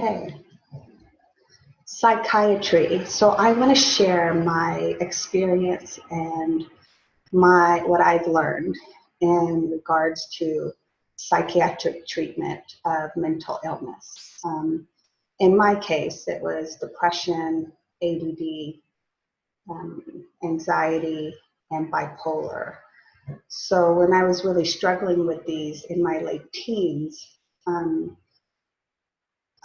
Okay, psychiatry. So I want to share my experience and what I've learned in regards to psychiatric treatment of mental illness. In my case, it was depression, ADD, anxiety, and bipolar. So when I was really struggling with these in my late teens,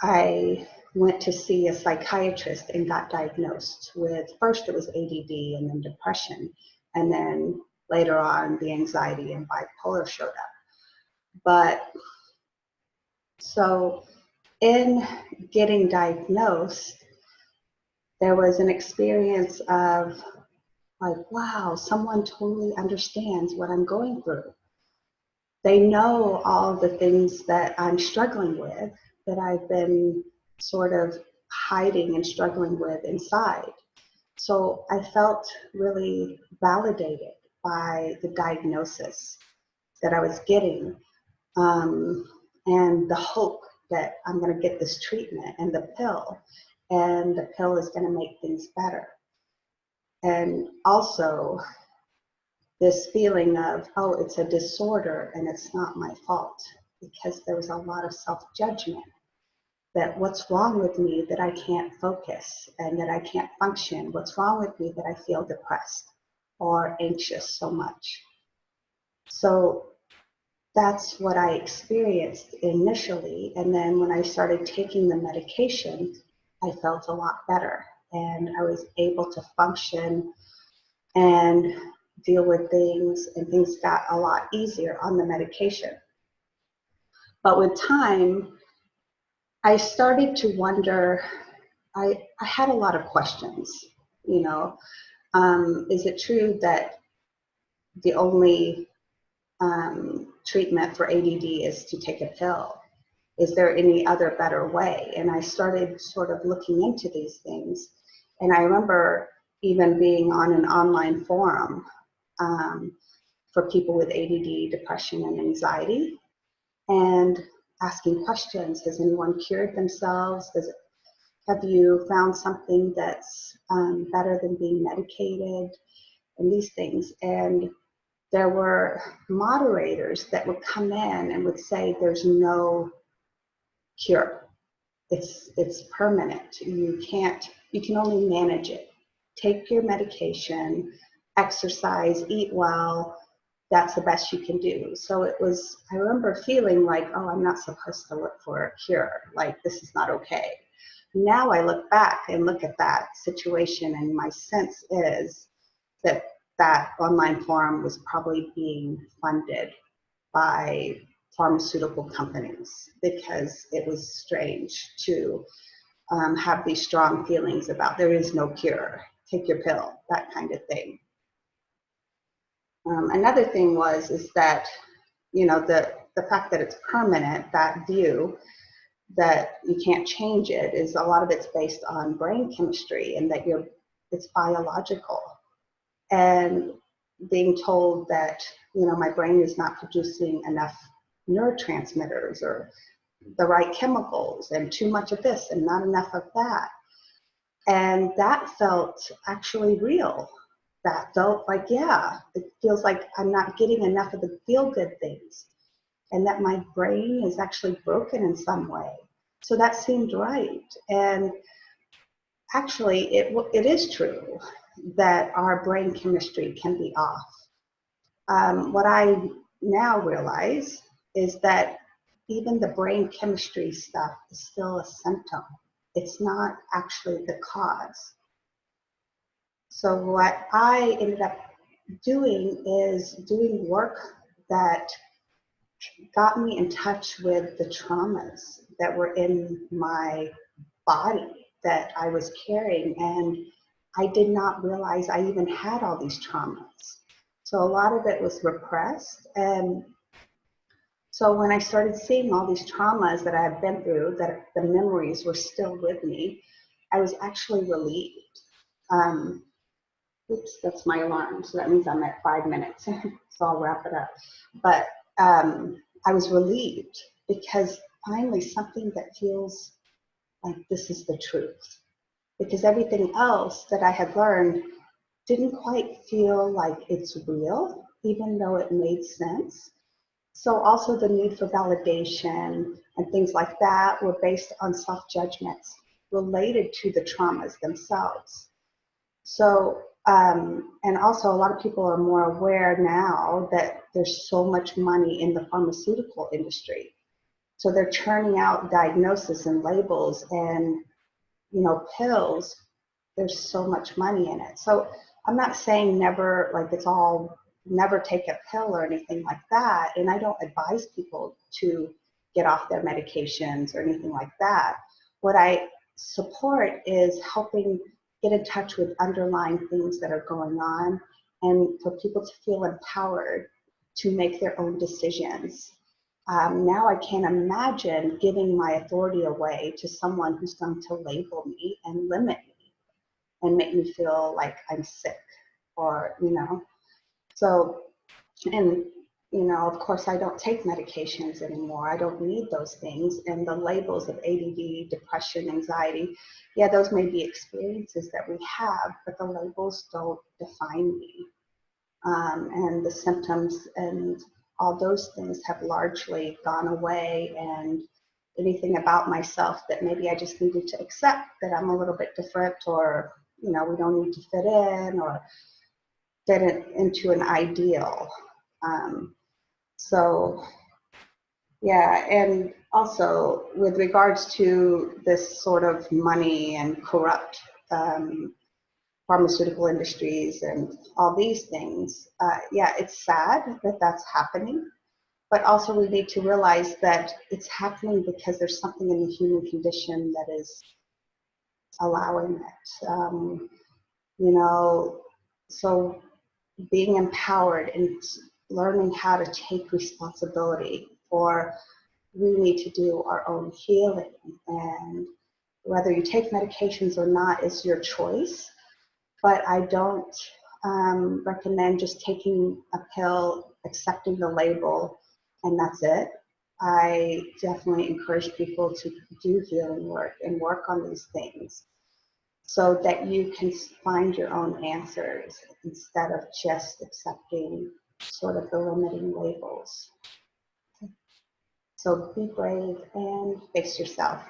I went to see a psychiatrist and got diagnosed with, first it was ADD and then depression, and then later on the anxiety and bipolar showed up. But so in getting diagnosed, there was an experience of like, wow, someone totally understands what I'm going through. They know all the things that I'm struggling with, that I've been sort of hiding and struggling with inside. So I felt really validated by the diagnosis that I was getting, and the hope that I'm going to get this treatment and the pill is going to make things better. And also this feeling of, oh, it's a disorder and it's not my fault, because there was a lot of self-judgment that what's wrong with me that I can't focus and that I can't function? What's wrong with me that I feel depressed or anxious so much? So that's what I experienced initially. And then when I started taking the medication, I felt a lot better and I was able to function and deal with things, and things got a lot easier on the medication. But with time, I started to wonder, I had a lot of questions, you know, is it true that the only treatment for ADD is to take a pill? Is there any other better way? And I started sort of looking into these things. And I remember even being on an online forum for people with ADD, depression, and anxiety, and asking questions. Has anyone cured themselves? Have you found something that's better than being medicated? And these things. And there were moderators that would come in and would say, there's no cure. It's permanent. You can only manage it. Take your medication, exercise, eat well. That's the best you can do. So I remember feeling like, oh, I'm not supposed to look for a cure. Like, this is not okay. Now I look back and look at that situation, and my sense is that that online forum was probably being funded by pharmaceutical companies, because it was strange to have these strong feelings about there is no cure, take your pill, that kind of thing. Another thing is that, you know, the fact that it's permanent, that view that you can't change it, is a lot of it's based on brain chemistry, and that it's biological. And being told that, you know, my brain is not producing enough neurotransmitters or the right chemicals, and too much of this and not enough of that. And that felt actually real. That felt like, yeah, it feels like I'm not getting enough of the feel-good things, and that my brain is actually broken in some way. So that seemed right. And actually, it is true that our brain chemistry can be off. What I now realize is that even the brain chemistry stuff is still a symptom. It's not actually the cause. So what I ended up doing is doing work that got me in touch with the traumas that were in my body that I was carrying, and I did not realize I even had all these traumas. So a lot of it was repressed, and so when I started seeing all these traumas that I had been through, that the memories were still with me, I was actually relieved. Oops, that's my alarm, so that means I'm at 5 minutes, so I'll wrap it up. But I was relieved, because finally something that feels like this is the truth. Because everything else that I had learned didn't quite feel like it's real, even though it made sense. So also the need for validation and things like that were based on self-judgments related to the traumas themselves. So, and also a lot of people are more aware now that there's so much money in the pharmaceutical industry. So they're churning out diagnoses and labels and, you know, pills. There's so much money in it. So I'm not saying never, like it's all, never take a pill or anything like that. And I don't advise people to get off their medications or anything like that. What I support is helping get in touch with underlying things that are going on and for people to feel empowered to make their own decisions. Now I can't imagine giving my authority away to someone who's going to label me and limit me and make me feel like I'm sick or, you know. So, and, you know, of course, I don't take medications anymore. I don't need those things. And the labels of ADD, depression, anxiety, yeah, those may be experiences that we have, but the labels don't define me. And the symptoms and all those things have largely gone away. And anything about myself that maybe I just needed to accept that I'm a little bit different, or, you know, we don't need to fit in or fit it into an ideal. So yeah, and also with regards to this sort of money and corrupt pharmaceutical industries and all these things, yeah, it's sad that that's happening, but also we need to realize that it's happening because there's something in the human condition that is allowing it. You know, so being empowered and learning how to take responsibility for, we need to do our own healing, and whether you take medications or not is your choice. But I don't recommend just taking a pill, accepting the label, and that's it. I definitely encourage people to do healing work and work on these things so that you can find your own answers instead of just accepting sort of the limiting labels. So be brave and face yourself.